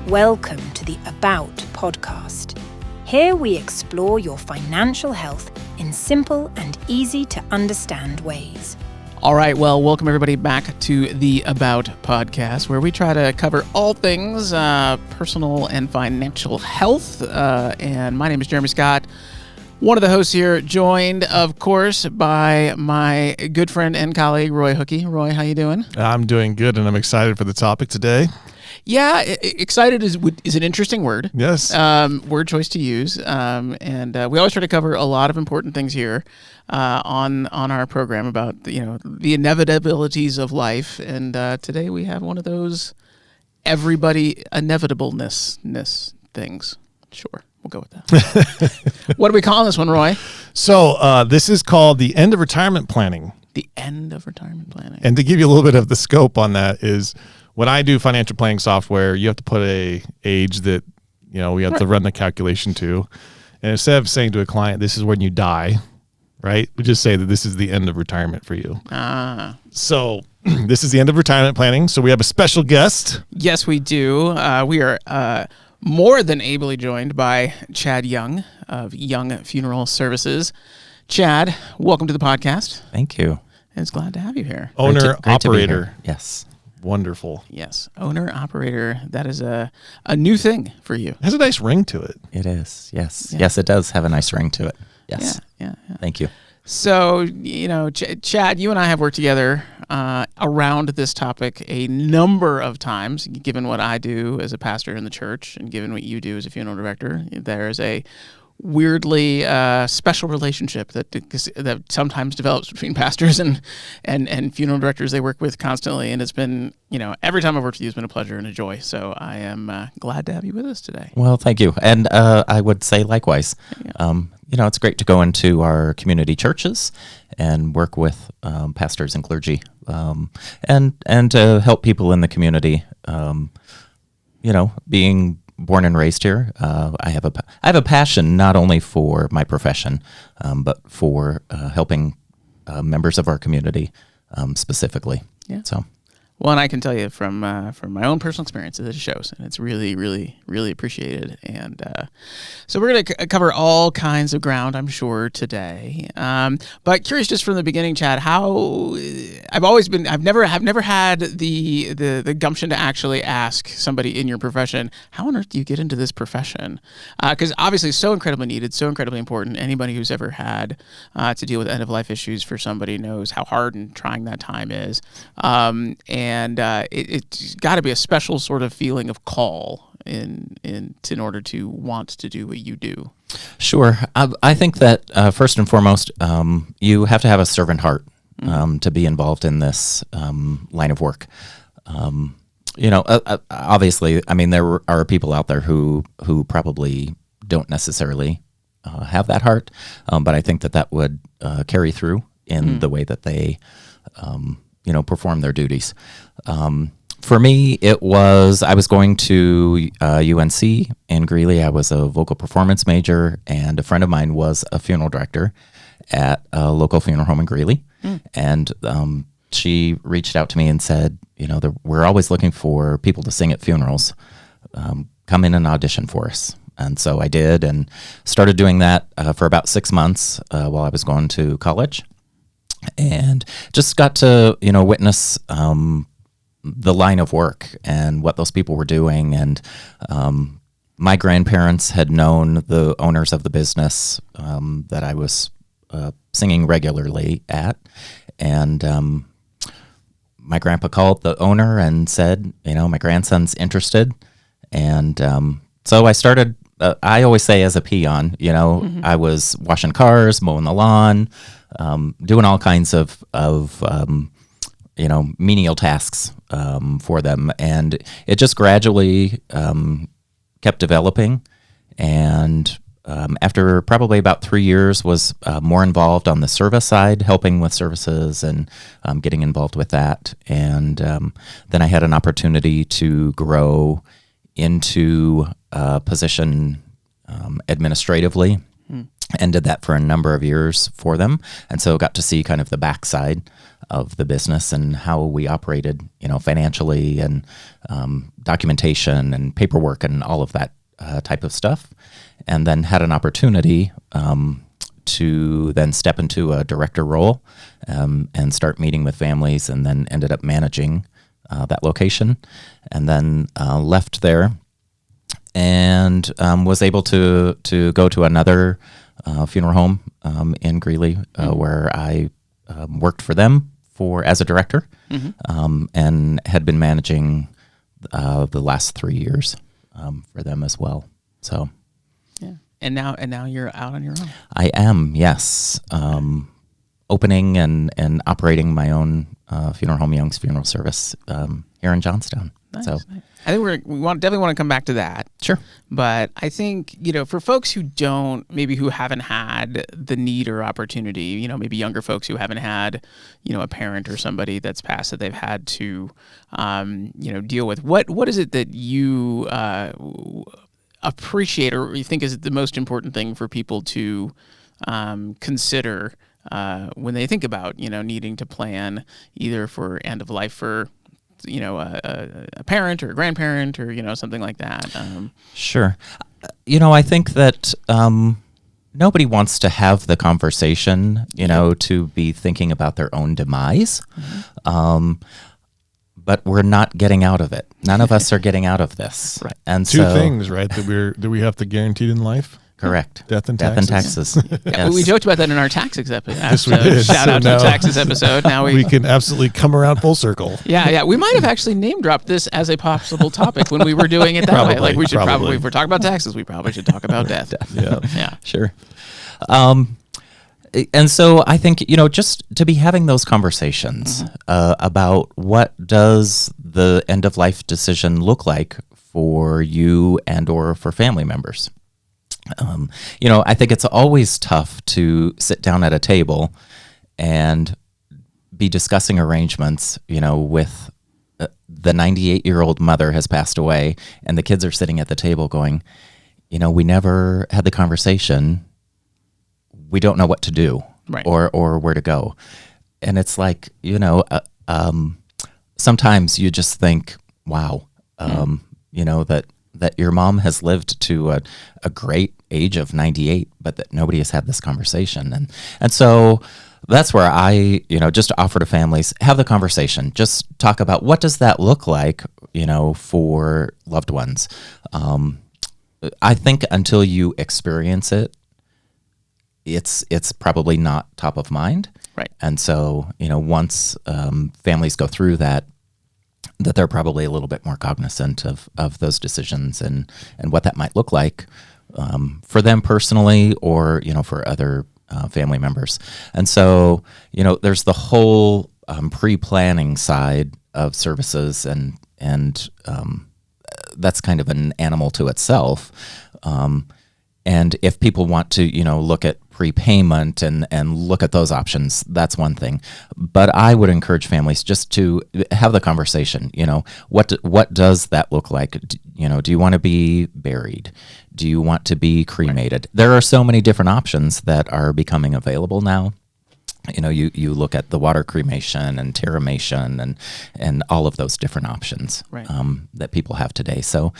Welcome to the About podcast. Here we explore your financial health in simple and easy to understand ways. All right, well, welcome everybody back to the About podcast, where we try to cover all things personal and financial health. And my name is Jeremy Scott, one of the hosts here, joined, of course, by my good friend and colleague, Roy Hookey. Roy, how you doing? I'm doing good, and I'm excited for the topic today. Yeah, excited is an interesting word. Yes. Word choice to use. And we always try to cover a lot of important things here on our program about the inevitabilities of life. And today we have one of those everybody inevitableness things. Sure. We'll go with that. What are we calling this one, Roy? So this is called the end of retirement planning. The end of retirement planning. And to give you a little bit of the scope on that is when I do financial planning software, you have to put a age that, we have to run the calculation to. And instead of saying to a client, this is when you die, right? We just say that this is the end of retirement for you. So this is the end of retirement planning. So we have a special guest. Yes, we do. We are more than ably joined by Chad Young of Young Funeral Services. Chad, welcome to the podcast. Thank you. And it's glad to have you here. Owner, operator. Yes. Wonderful. Yes. Owner, operator. That is a new thing for you. It has a nice ring to it. It is. Yes. Yeah. Yes, it does have a nice ring to it. Yes. Yeah. Thank you. So, Chad, you and I have worked together around this topic a number of times, given what I do as a pastor in the church and given what you do as a funeral director. There is a weirdly special relationship that sometimes develops between pastors and funeral directors they work with constantly. And it's been, every time I've worked with you, it's been a pleasure and a joy. So I am glad to have you with us today. Well, thank you. And I would say likewise. It's great to go into our community churches and work with pastors and clergy and to help people in the community, being born and raised here. I have a passion not only for my profession, but for helping members of our community specifically. Yeah. So. Well, and I can tell you from my own personal experiences, it shows, and it's really, really, really appreciated. And so we're going to cover all kinds of ground, I'm sure, today. But curious, just from the beginning, Chad, how I've never had the gumption to actually ask somebody in your profession, how on earth do you get into this profession? Because obviously, it's so incredibly needed, so incredibly important. Anybody who's ever had to deal with end of life issues for somebody knows how hard and trying that time is. And it's got to be a special sort of feeling of call in order to want to do what you do. Sure. I think that first and foremost, you have to have a servant heart to be involved in this line of work. Obviously, there are people out there who probably don't necessarily have that heart, but I think that would carry through in the way that they perform their duties. For me, I was going to UNC in Greeley. I was a vocal performance major, and a friend of mine was a funeral director at a local funeral home in Greeley. And she reached out to me and said, we're always looking for people to sing at funerals. Come in and audition for us. And so I did and started doing that for about 6 months while I was going to college. And just got to, witness the line of work and what those people were doing. And my grandparents had known the owners of the business that I was singing regularly at. And my grandpa called the owner and said, my grandson's interested. And so I started, I always say as a peon, I was washing cars, mowing the lawn, doing all kinds of menial tasks for them. And it just gradually kept developing. And after probably about 3 years was more involved on the service side, helping with services and getting involved with that. And then I had an opportunity to grow into a position administratively. And did that for a number of years for them. And so got to see kind of the backside of the business and how we operated, financially, and documentation and paperwork and all of that type of stuff. And then had an opportunity to then step into a director role and start meeting with families, and then ended up managing that location, and then left there and was able to go to another funeral home in Greeley, where I worked for them as a director, and had been managing the last 3 years for them as well. So, yeah. And now you're out on your own. I am, yes, opening and operating my own funeral home, Young's Funeral Service, here in Johnstown. Nice, So, nice. I think definitely want to come back to that. Sure. But I think, for folks who haven't had the need or opportunity, maybe younger folks who haven't had, a parent or somebody that's passed that they've had to, deal with, what is it that you appreciate or you think is the most important thing for people to consider when they think about, needing to plan either for end of life for a parent or a grandparent or, something like that. Sure. I think that nobody wants to have the conversation, to be thinking about their own demise. But we're not getting out of it. None of us are getting out of this. Right. And Two things, right, that we have to guarantee in life. Correct. Death and taxes. Yeah, Yes. we joked about that in our taxes episode. Yes, we did. Shout out to So the now taxes episode. Now We can absolutely come around full circle. Yeah. We might have actually name dropped this as a possible topic when we were doing it that way. Probably, Like we should probably, probably. if we're talking about taxes, we probably should talk about death. Yeah. Yeah. Sure. And so I think, just to be having those conversations about what does the end of life decision look like for you and or for family members. I think it's always tough to sit down at a table and be discussing arrangements, with the 98-year-old mother has passed away and the kids are sitting at the table going, we never had the conversation. We don't know what to do, Right. or where to go. And it's like, sometimes you just think, wow, that your mom has lived to a great age of 98, but that nobody has had this conversation. And so that's where I, just offer to families, have the conversation, just talk about what does that look like, for loved ones. I think until you experience it, it's probably not top of mind. Right. And so, once families go through that they're probably a little bit more cognizant of those decisions and what that might look like for them personally or, for other family members. And so, there's the whole pre-planning side of services and that's kind of an animal to itself. And if people want to, look at prepayment and look at those options, that's one thing. But I would encourage families just to have the conversation. What does that look like? Do you want to be buried? Do you want to be cremated? Right. There are so many different options that are becoming available now. You look at the water cremation and terramation and all of those different options right. That people have today. So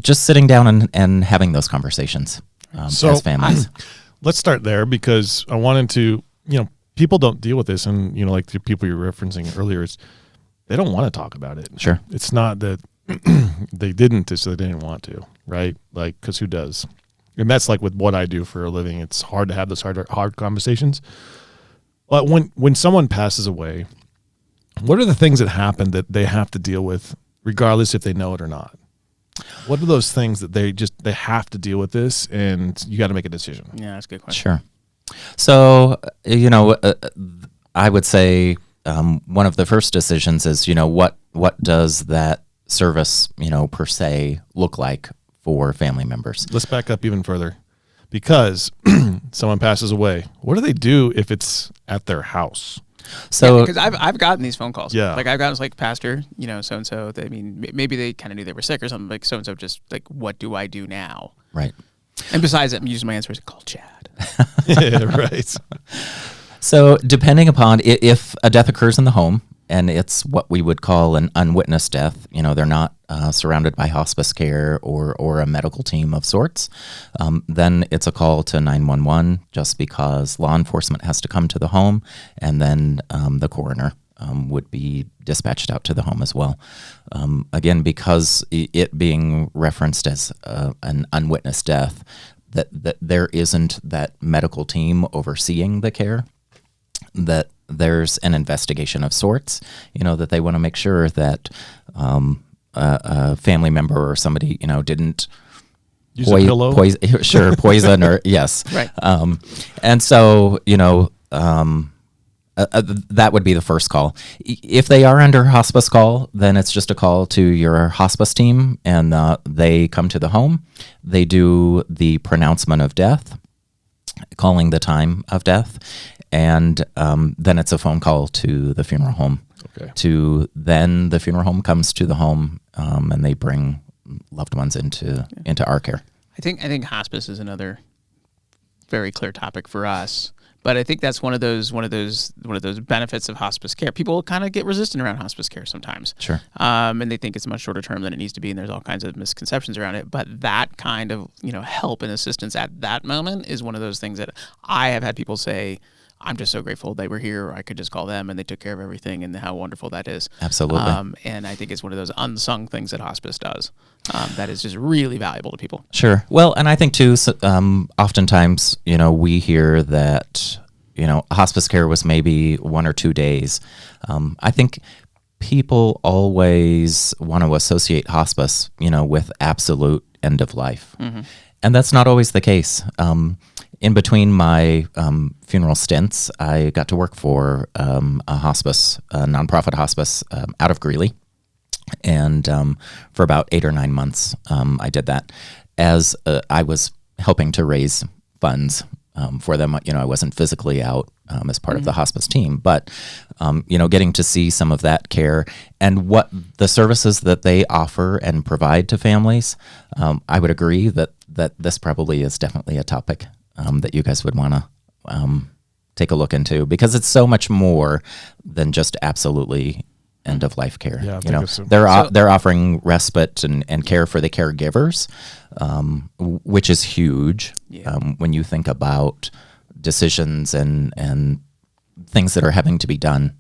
just sitting down and having those conversations as families. Let's start there because I wanted to, people don't deal with this. And, like the people you're referencing earlier, they don't want to talk about it. Sure. It's not that they didn't, it's that they didn't want to, right? Like, because who does? And that's like with what I do for a living. It's hard to have those hard conversations. But when someone passes away, what are the things that happen that they have to deal with, regardless if they know it or not? What are those things that they have to deal with this, and you got to make a decision? Yeah, that's a good question. Sure. So, I would say one of the first decisions is, what does that service, per se look like for family members? Let's back up even further. Because someone passes away, what do they do if it's at their house? So, because I've gotten these phone calls. Yeah. Like I've gotten like, pastor, so and so. I mean, maybe they kind of knew they were sick or something. Like so and so, just like, what do I do now? right. And besides that, I'm using my answer is call Chad. Yeah, right. So depending upon if a death occurs in the home and it's what we would call an unwitnessed death, they're not surrounded by hospice care or a medical team of sorts, then it's a call to 911 just because law enforcement has to come to the home, and then the coroner would be dispatched out to the home as well. Again, because it being referenced as an unwitnessed death, that there isn't that medical team overseeing the care, that there's an investigation of sorts, that they want to make sure that a family member or somebody, didn't Use a pillow? poison or yes. Right. And so, that would be the first call. If they are under hospice call, then it's just a call to your hospice team, and they come to the home. They do the pronouncement of death, calling the time of death, and then it's a phone call to the funeral home. Okay. Then the funeral home comes to the home, and they bring loved ones into our care. I think hospice is another very clear topic for us. But I think that's one of those benefits of hospice care. People kind of get resistant around hospice care sometimes. Sure. And they think it's much shorter term than it needs to be, and there's all kinds of misconceptions around it. But that kind of help and assistance at that moment is one of those things that I have had people say, I'm just so grateful they were here. I could just call them and they took care of everything, and how wonderful that is. Absolutely. And I think it's one of those unsung things that hospice does that is just really valuable to people. Sure. Well, and I think too, oftentimes, we hear that, hospice care was maybe 1 or 2 days. I think people always want to associate hospice, with absolute end of life. Mm-hmm. And that's not always the case. In between my funeral stints, I got to work for a nonprofit hospice out of Greeley. And for about 8 or 9 months, I did that as I was helping to raise funds for them. I wasn't physically out as part of the hospice team, but getting to see some of that care and what the services that they offer and provide to families, I would agree that this probably is definitely a topic that you guys would want to take a look into, because it's so much more than just absolutely end of life care. Yeah, I think so. They're offering respite and care for the caregivers, which is huge. Yeah. When you think about decisions and things that are having to be done,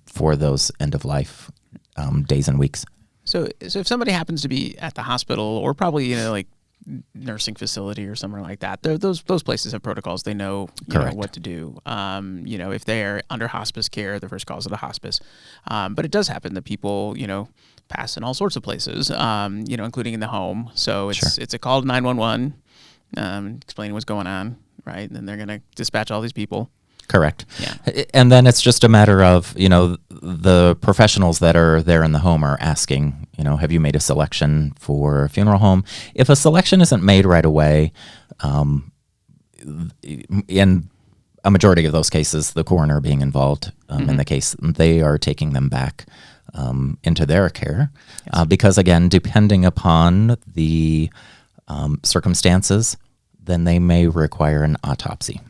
for those end of life days and weeks. So if somebody happens to be at the hospital, or probably like nursing facility or somewhere like that, those places have protocols. They know, what to do. If they're under hospice care, the first call is to the hospice. But it does happen that people, pass in all sorts of places, including in the home. So it's a call to 911, explaining what's going on, right? And then they're going to dispatch all these people. Correct. Yeah. And then it's just a matter of, the professionals that are there in the home are asking, have you made a selection for a funeral home? If a selection isn't made right away, in a majority of those cases, the coroner being involved in the case, they are taking them back into their care. Because again, depending upon the circumstances, then they may require an autopsy.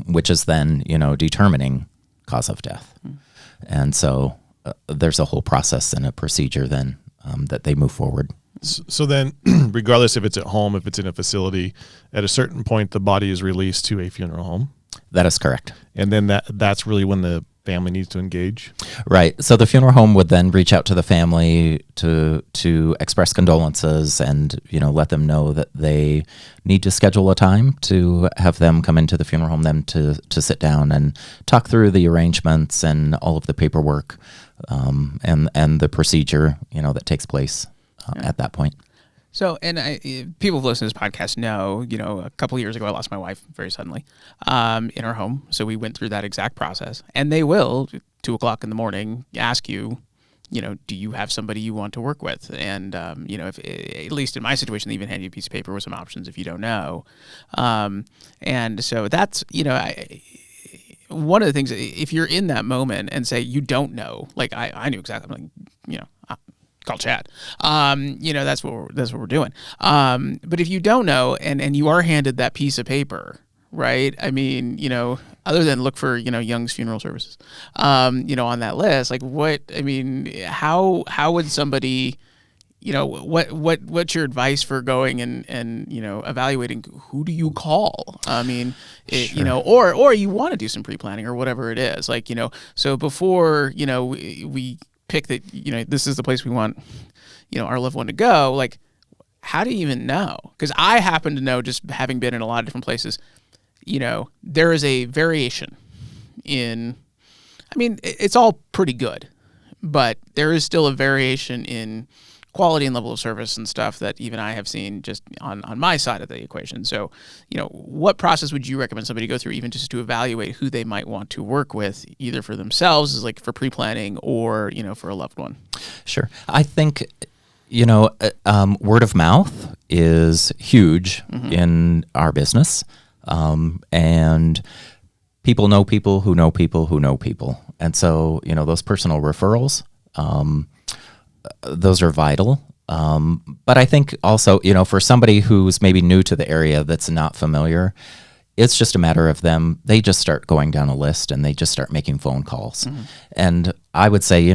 Which is then, determining cause of death. And so there's a whole process and a procedure then that they move forward. So then, regardless if it's at home, if it's in a facility, at a certain point, the body is released to a funeral home. That is correct. And then that's really when the family needs to engage. Right. So the funeral home would then reach out to the family to express condolences and, let them know that they need to schedule a time to have them come into the funeral home, then to sit down and talk through the arrangements and all of the paperwork and the procedure, that takes place at that point. So, and people who listen to this podcast know, a couple of years ago, I lost my wife very suddenly in our home. So we went through that exact process. And they will, 2:00 in the morning, ask you, do you have somebody you want to work with? And, if at least in my situation, they even hand you a piece of paper with some options if you don't know. And so that's, one of the things, if you're in that moment and say you don't know, like I knew exactly, call Chad. That's what we're doing. But if you don't know and you are handed that piece of paper, right? I mean, other than look for, Young's Funeral Services, on that list, like how would somebody, what's your advice for going and evaluating who do you call? I mean, or you want to do some pre-planning or whatever it is, like, so before, we pick that, this is the place we want, our loved one to go, like, how do you even know? Because I happen to know, just having been in a lot of different places, there is a variation in, I mean, it's all pretty good, but there is still a variation in quality and level of service and stuff that even I have seen just on my side of the equation. So, what process would you recommend somebody go through, even just to evaluate who they might want to work with, either for themselves, as like for pre-planning, or, for a loved one? Sure. I think, word of mouth is huge in our business. And people know people who know people who know people. And so, those personal referrals, those are vital. But I think also, for somebody who's maybe new to the area that's not familiar, it's just a matter of they just start going down a list and they just start making phone calls. And I would say,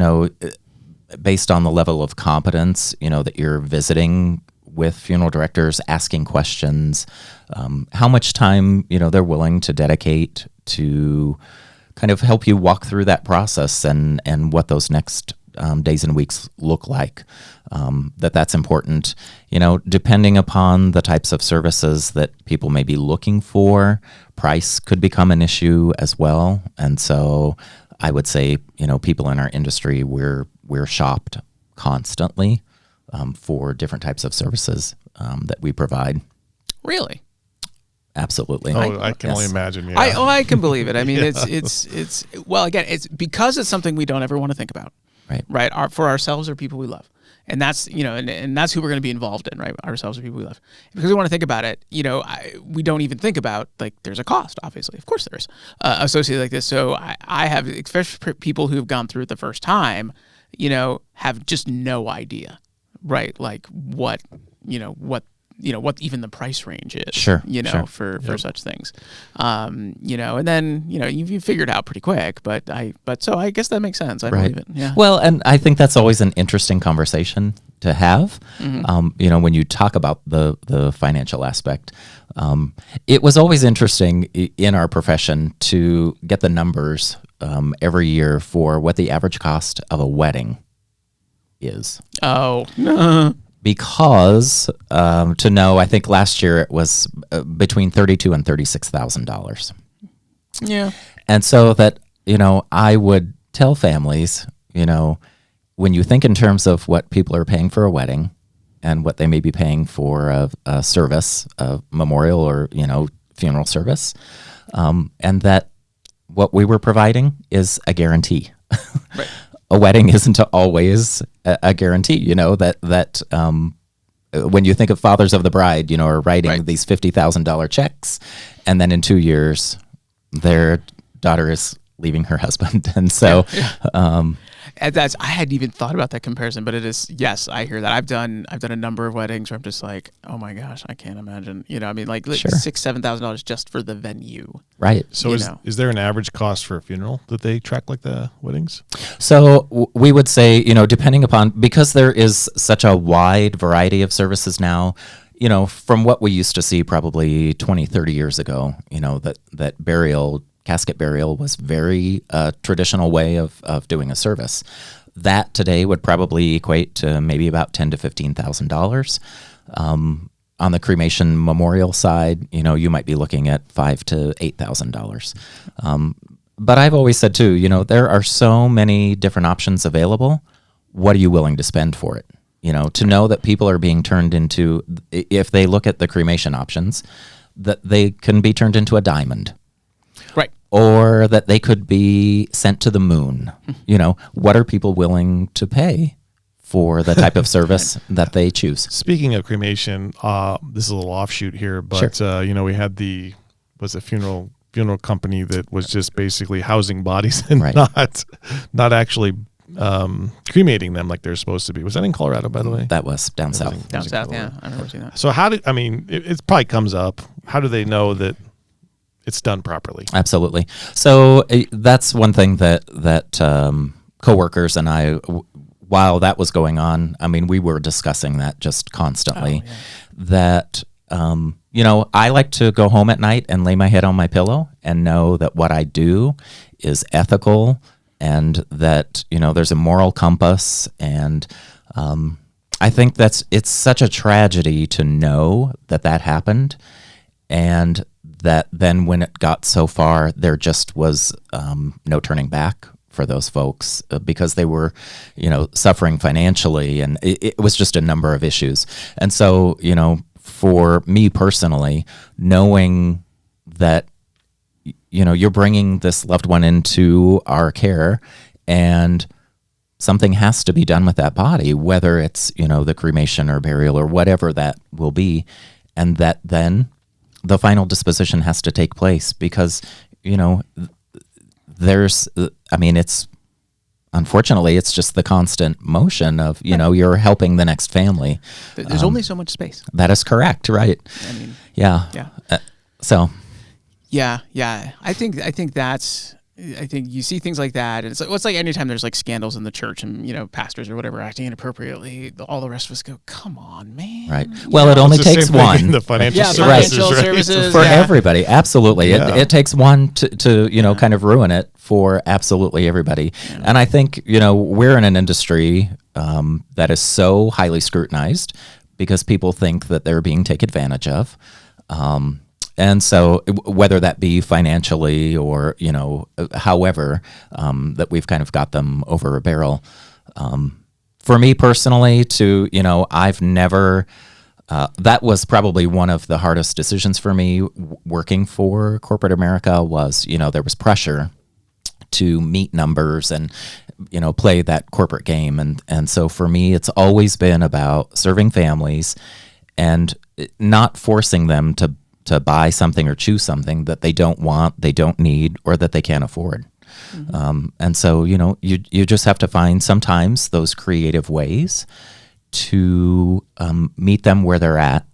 based on the level of competence, that you're visiting with funeral directors, asking questions, how much time, they're willing to dedicate to kind of help you walk through that process and what those next days and weeks look like. That's important. Depending upon the types of services that people may be looking for, price could become an issue as well. And so I would say, people in our industry, we're shopped constantly for different types of services that we provide. Really? Absolutely. Oh, I can only imagine. Yeah. I can believe it. I mean, it's well, again, it's because it's something we don't ever want to think about. Right. For ourselves or people we love. And that's, and that's who we're going to be involved in, right? Ourselves or people we love. Because we want to think about it, we don't even think about, like, there's a cost, obviously. Of course there is, associated like this. So I have, especially people who have gone through it the first time, have just no idea, right? Like what even the price range is, sure. For such things, and then, you figured out pretty quick, but so I guess that makes sense. I believe it. Yeah. Well, and I think that's always an interesting conversation to have. When you talk about the financial aspect, it was always interesting in our profession to get the numbers every year for what the average cost of a wedding is. Oh, because to know, I think last year it was between $32,000 and $36,000. Yeah. And so that, I would tell families, when you think in terms of what people are paying for a wedding and what they may be paying for a service, a memorial or, funeral service, and that what we were providing is a guarantee. Right. A wedding isn't always a guarantee, that when you think of fathers of the bride, are writing these $50,000 checks, and then in 2 years, their daughter is leaving her husband. And so, and I hadn't even thought about that comparison, but it is, yes, I hear that. I've done a number of weddings where I'm just like, oh my gosh, I can't imagine, like sure. $6,000-7,000 just for the venue. Right. So is there an average cost for a funeral that they track like the weddings? So we would say, depending upon, because there is such a wide variety of services now, from what we used to see probably 20, 30 years ago, that casket burial was very traditional way of doing a service. That today would probably equate to maybe about $10,000 to $15,000. On the cremation memorial side, you might be looking at $5,000 to $8,000. But I've always said too, there are so many different options available. What are you willing to spend for it? To know that people are being turned into, if they look at the cremation options, that they can be turned into a diamond. Right. Or that they could be sent to the moon. What are people willing to pay for the type of service that they choose? Speaking of cremation, this is a little offshoot here, but sure. we had funeral company that was just basically housing bodies and not actually cremating them like they're supposed to be. Was that in Colorado, by the way? That was down south. Down south, yeah. I remember seeing that. So it probably comes up. How do they know that it's done properly. Absolutely. So that's one thing that coworkers and I, while that was going on, I mean, we were discussing that just constantly. That I like to go home at night and lay my head on my pillow and know that what I do is ethical, and that there's a moral compass. And I think it's such a tragedy to know that happened, and that then when it got so far, there just was no turning back for those folks, because they were, suffering financially, and it was just a number of issues. And so, for me personally, knowing that, you're bringing this loved one into our care, and something has to be done with that body, whether it's, the cremation or burial or whatever that will be, and that then the final disposition has to take place, because, unfortunately, it's just the constant motion of, you're helping the next family. There's only so much space. That is correct, right? I mean, yeah. Yeah. I think you see things like that, and it's like anytime there's like scandals in the church and pastors or whatever acting inappropriately, all the rest of us go, "Come on, man!" Right. Well, it only takes one. The financial financial services, for everybody. Absolutely, it takes one to kind of ruin it for absolutely everybody. Yeah. And I think we're in an industry that is so highly scrutinized because people think that they're being taken advantage of. And so whether that be financially or, however, that we've kind of got them over a barrel. For me personally, I've never, that was probably one of the hardest decisions for me working for corporate America was, there was pressure to meet numbers and, play that corporate game. And so for me, it's always been about serving families and not forcing them to buy something or choose something that they don't want, they don't need, or that they can't afford. Mm-hmm. And so, you just have to find sometimes those creative ways to meet them where they're at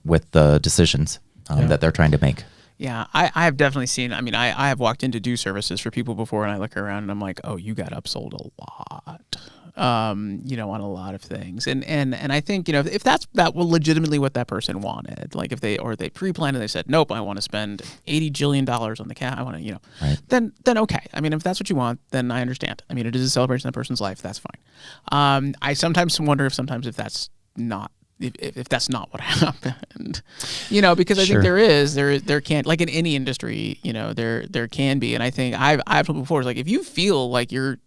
with the decisions that they're trying to make. Yeah, I have definitely seen, I have walked in to do services for people before, and I look around and I'm like, oh, you got upsold a lot. On a lot of things. And I think, if that was legitimately what that person wanted, like if they pre-planned and they said, nope, I want to spend $80 jillion on the cat, I want to, right. then okay. If that's what you want, then I understand. It is a celebration of that person's life. That's fine. I sometimes wonder if that's not, if that's not what happened, because I think there can't, like in any industry, there can be. And I think I've told before, it's like, if you feel like you're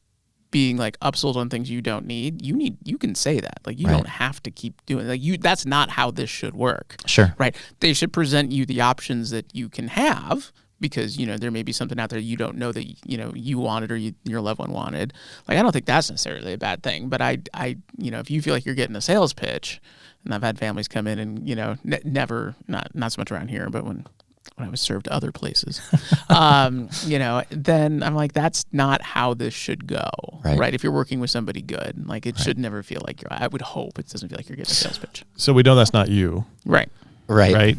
being like upsold on things you don't need, you can say that. Like you don't have to keep doing that's not how this should work. Sure. Right. They should present you the options that you can have, because there may be something out there you don't know that you wanted or your loved one wanted. Like I don't think that's necessarily a bad thing, but I if you feel like you're getting a sales pitch, and I've had families come in and never, not so much around here, but when I was served other places, then I'm like, that's not how this should go, right? If you're working with somebody good, like it should never feel like I would hope it doesn't feel like you're getting a sales pitch. So we know that's not you. Right.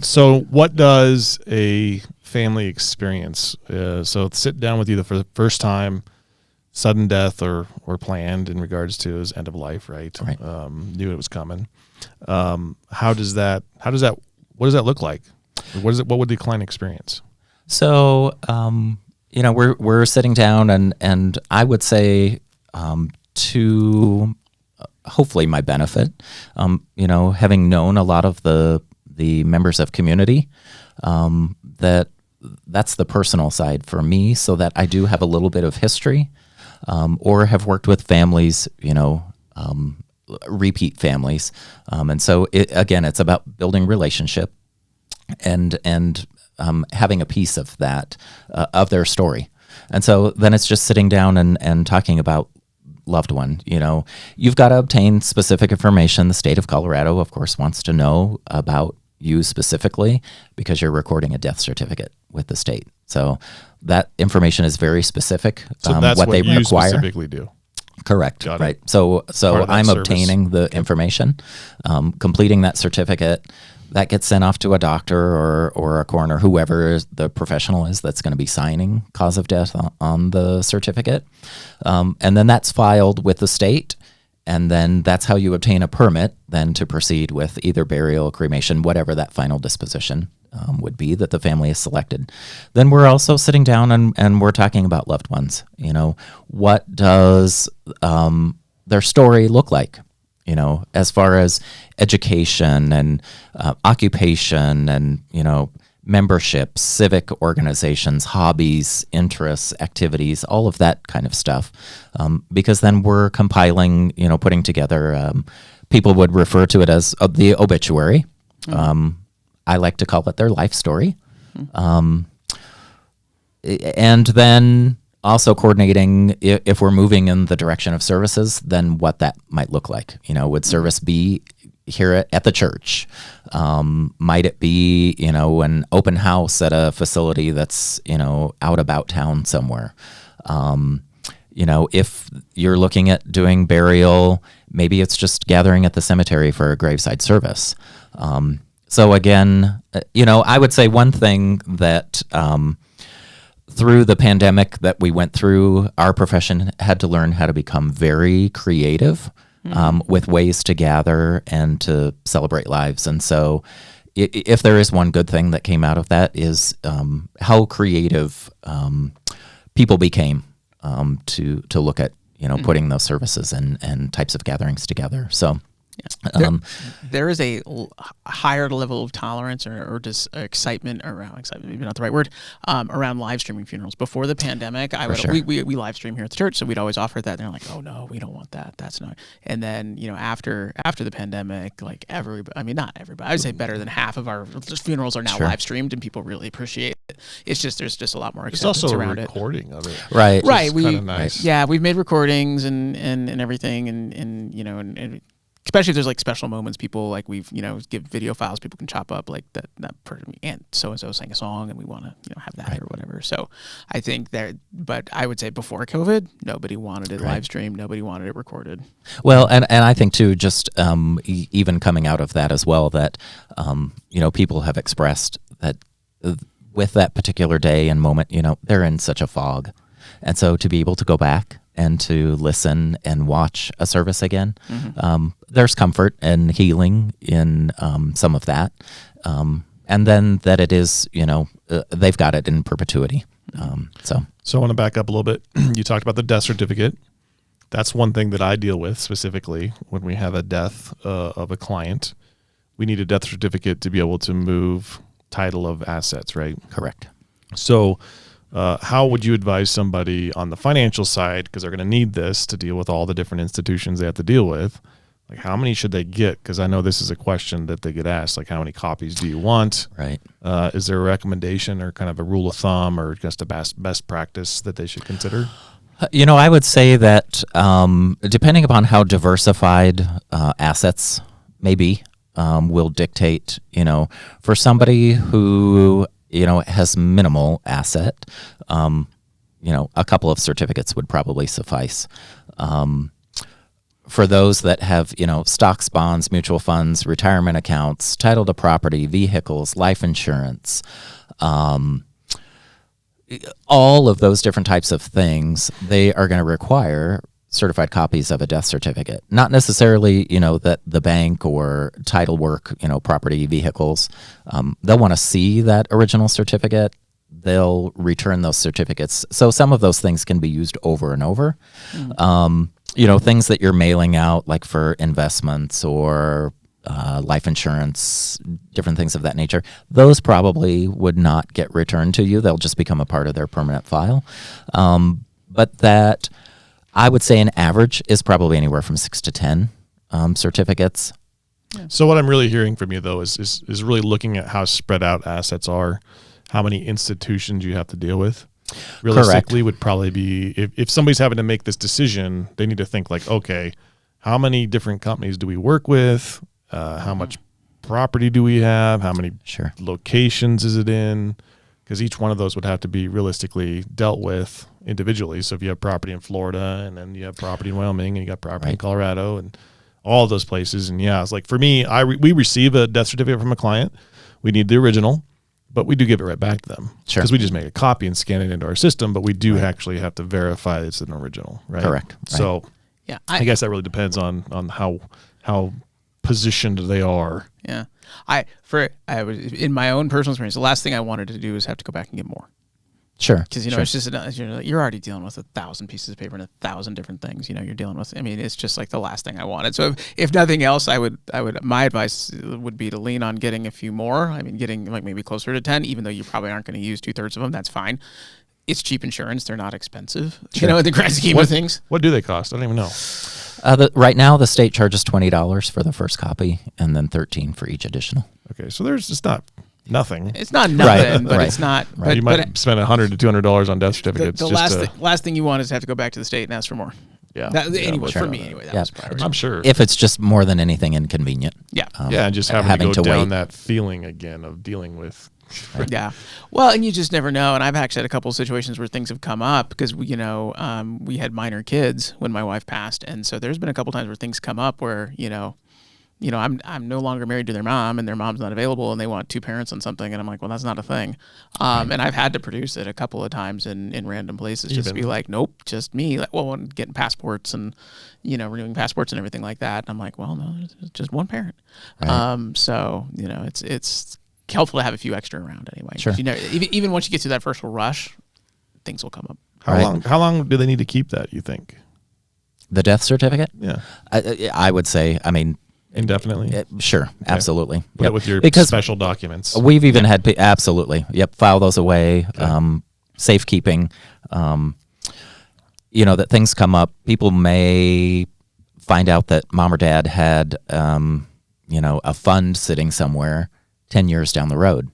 So what does a family experience, so sit down with you for the first time, sudden death or planned in regards to his end of life, right? Knew it was coming. What does that look like? What would the client experience? So, we're sitting down and I would say, to hopefully my benefit, having known a lot of the members of community, that's the personal side for me, so that I do have a little bit of history, or have worked with families, repeat families. And so it's about building relationship and having a piece of that, of their story. And so then it's just sitting down and talking about loved one. You've got to obtain specific information. The state of Colorado, of course, wants to know about you specifically because you're recording a death certificate with the state. So that information is very specific. So that's what they you require. Specifically do. Correct. Got it. Right. So I'm service. obtaining the information, completing that certificate. that gets sent off to a doctor or a coroner, whoever the professional is that's going to be signing cause of death on the certificate. And then that's filed with the state. And then that's how you obtain a permit then to proceed with either burial, cremation, whatever that final disposition would be that the family has selected. Then we're also sitting down and we're talking about loved ones. What does their story look like? As far as education and occupation and, membership, civic organizations, hobbies, interests, activities, all of that kind of stuff. Because then we're compiling, putting together, people would refer to it as the obituary. I like to call it their life story. And then also coordinating if we're moving in the direction of services, then what that might look like. Would service be here at the church? Might it be, an open house at a facility that's, out about town somewhere? If you're looking at doing burial, maybe it's just gathering at the cemetery for a graveside service. So again, I would say one thing that through the pandemic that we went through, our profession had to learn how to become very creative with ways to gather and to celebrate lives. And so if there is one good thing that came out of that is how creative people became to look at, putting those services and types of gatherings together. So there is a higher level of tolerance or just excitement, maybe not the right word, around live streaming funerals. Before the pandemic, we live stream here at the church, so we'd always offer that. And they're like, oh no, we don't want that. That's not. And then after the pandemic, like not everybody, I would say better than half of our funerals are now live streamed, and people really appreciate it. It's just there's just a lot more acceptance it's also around a recording of it, right? Right. Nice. Yeah, we've made recordings and everything, and especially if there's like special moments, people like we've give video files people can chop up, like that person and so and so sang a song and we want to have that or whatever. So I think but I would say before COVID, nobody wanted it live streamed, nobody wanted it recorded. Well, and I think too, just even coming out of that as well, that people have expressed that with that particular day and moment, they're in such a fog, and so to be able to go back and to listen and watch a service again, there's comfort and healing in some of that. And then that it is, they've got it in perpetuity. So I want to back up a little bit. You talked about the death certificate. That's one thing that I deal with specifically when we have a death of a client. We need a death certificate to be able to move title of assets, right? correct. So how would you advise somebody on the financial side, because they're going to need this to deal with all the different institutions they have to deal with? Like, how many should they get? Because I know this is a question that they get asked, like, how many copies do you want? Right. Is there a recommendation or kind of a rule of thumb or just a best practice that they should consider? I would say that depending upon how diversified assets may be, will dictate, for somebody who has minimal asset, a couple of certificates would probably suffice. For those that have, stocks, bonds, mutual funds, retirement accounts, title to property, vehicles, life insurance, all of those different types of things, they are going to require certified copies of a death certificate. Not necessarily, that the bank or title work, property, vehicles, they'll want to see that original certificate. They'll return those certificates. So some of those things can be used over and over. Things that you're mailing out, like for investments or life insurance, different things of that nature, those probably would not get returned to you. They'll just become a part of their permanent file. But that, I would say an average is probably anywhere from 6 to 10 certificates. Yeah. So what I'm really hearing from you, though, is really looking at how spread out assets are, how many institutions you have to deal with. Realistically, would probably be, if somebody's having to make this decision, they need to think like, okay, how many different companies do we work with? How much property do we have? How many locations is it in? Because each one of those would have to be realistically dealt with individually. So if you have property in Florida and then you have property in Wyoming and you got property in Colorado and all of those places. And yeah, it's like for me, we receive a death certificate from a client. We need the original, but we do give it right back to them. Sure. Because we just make a copy and scan it into our system, but we do actually have to verify it's an original, right? Correct. So Yeah, I guess that really depends on how positioned they are. Yeah, I was in my own personal experience. The last thing I wanted to do is have to go back and get more, Sure. because it's just you're already dealing with 1,000 pieces of paper and 1,000 different things. You're dealing with. I mean, it's just like the last thing I wanted. So if nothing else, I would. My advice would be to lean on getting a few more. I mean, getting like maybe closer to 10, even though you probably aren't going to use 2/3 of them. That's fine. It's cheap insurance. They're not expensive. Sure. In the grand scheme of things. What do they cost? I don't even know. Right now, the state charges $20 for the first copy, and then $13 for each additional. Okay, so it's not nothing. It's not nothing, Right, but right. it's not. Right. But, You might spend $100 to $200 on death certificates. the just last thing you want is to have to go back to the state and ask for more. yeah. Anyway, sure. for me anyway, that Yeah. was priority. I'm sure. If it's just more than anything inconvenient. Yeah. Yeah, and just having to go down wait. that feeling again of dealing with. Yeah. Well, and you just never know. And I've actually had a couple of situations where things have come up because we had minor kids when my wife passed, and so there's been a couple times where things come up where I'm no longer married to their mom, and their mom's not available, and they want two parents on something, and I'm like, well, that's not a thing. And I've had to produce it a couple of times in random places, just to be like, nope, just me. Like, well, and getting passports and renewing passports and everything like that. And I'm like, well, no, it's just one parent. Right. So it's helpful to have a few extra around anyway. Sure. Even once you get to that first rush, things will come up. How long do they need to keep that, you think? The death certificate? Yeah. I would say, I mean, Indefinitely? sure, absolutely. Put it with your Because special documents. we've even had, absolutely. Yep. File those away. Safekeeping. That things come up. People may find out that mom or dad had, a fund sitting somewhere 10 years down the road.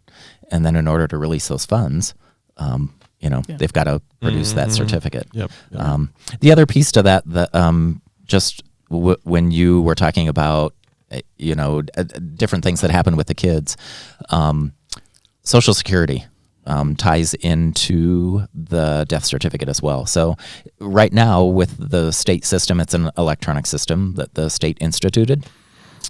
And then in order to release those funds, they've got to produce that certificate. Yep. The other piece to that, when you were talking about, different things that happen with the kids, Social Security ties into the death certificate as well. So right now with the state system, it's an electronic system that the state instituted.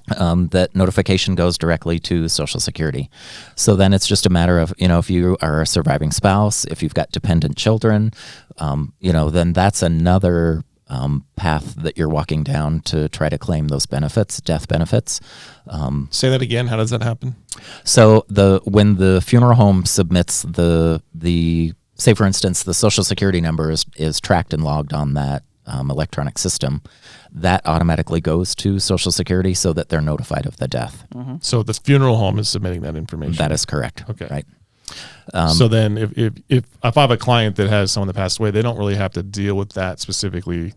That notification goes directly to Social Security. So then it's just a matter of, if you are a surviving spouse, if you've got dependent children, then that's another path that you're walking down to try to claim those benefits, death benefits. Say that again. How does that happen? So when the funeral home submits the say for instance, the Social Security number is tracked and logged on that electronic system, that automatically goes to Social Security so that they're notified of the death. Mm-hmm. So the funeral home is submitting that information. That is correct. Okay. Right. So then if I have a client that has someone that passed away, they don't really have to deal with that specifically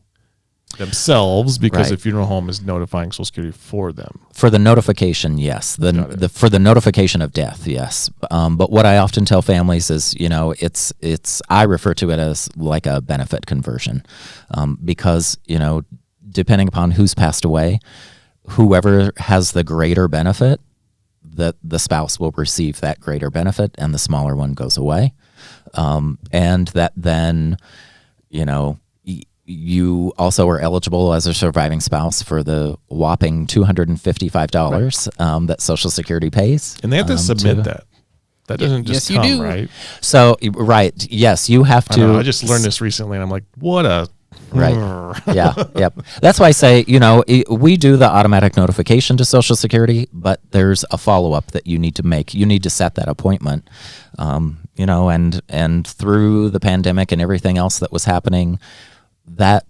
themselves because the funeral home is notifying Social Security for them. For the notification, yes. For the notification of death, yes. But what I often tell families is, it's I refer to it as like a benefit conversion, because depending upon who's passed away, whoever has the greater benefit, that the spouse will receive that greater benefit, and the smaller one goes away, and that then, you also are eligible as a surviving spouse for the whopping $255 that Social Security pays. And they have to submit that. That doesn't just yes, come, you do. right? So, right. Yes, you have to. I know, I just learned this recently, and I'm like, what a... Right. Yeah. Yep. That's why I say, we do the automatic notification to Social Security, but there's a follow-up that you need to make. You need to set that appointment, and through the pandemic and everything else that was happening, that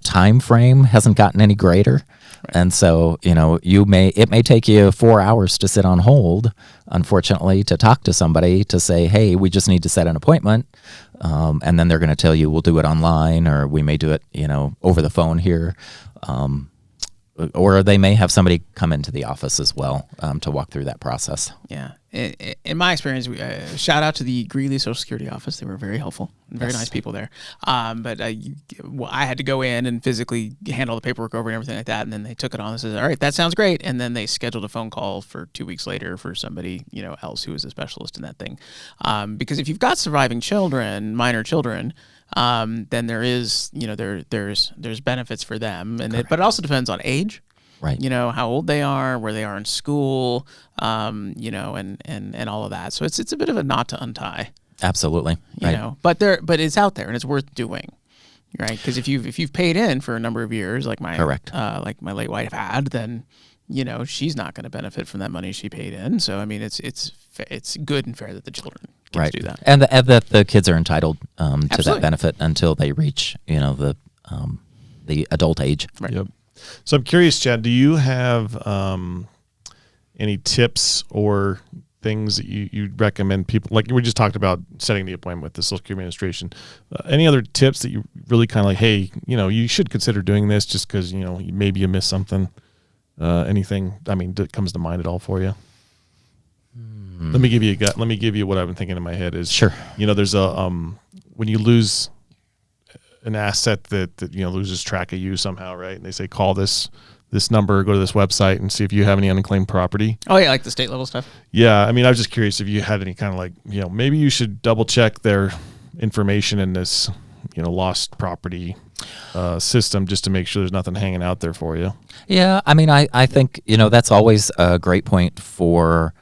time frame hasn't gotten any greater. Right. And so, it may take you 4 hours to sit on hold, unfortunately, to talk to somebody to say, hey, we just need to set an appointment. And then they're going to tell you, we'll do it online, or we may do it, over the phone here. Or they may have somebody come into the office as well to walk through that process. Yeah. In my experience, shout out to the Greeley Social Security office. They were very helpful and very nice people there. But I had to go in and physically handle the paperwork over and everything like that. And then they took it on and said, all right, that sounds great. And then they scheduled a phone call for 2 weeks later for somebody, else who was a specialist in that thing. Because if you've got surviving children, minor children, then there is, there's benefits for them. But it also depends on age. Right. You know, how old they are, where they are in school, you know, and all of that. So it's a bit of a knot to untie. Absolutely. You know, but it's out there and it's worth doing. Right? Because if you've paid in for a number of years, like my late wife had, then you know she's not going to benefit from that money she paid in. So I mean, it's good and fair that the children get to do that, and that the kids are entitled to Absolutely. that benefit until they reach the adult age. Right. Yep. So I'm curious, Chad, do you have any tips or things that you'd recommend people, like we just talked about setting the appointment with the Social Security Administration, any other tips that you really kind of like, hey, you know, you should consider doing this just because, you know, maybe you missed something, anything, I mean, that comes to mind at all for you? Let me give you what I've been thinking in my head is, Sure. You know, there's a, when you lose an asset that you know, loses track of you somehow, right? And they say, call this number, go to this website and see if you have any unclaimed property. Oh yeah, like the state level stuff. Yeah, I mean, I was just curious if you had any kind of like, you know, maybe you should double check their information in this, you know, lost property system just to make sure there's nothing hanging out there for you. Yeah, I mean, I think, you know, that's always a great point for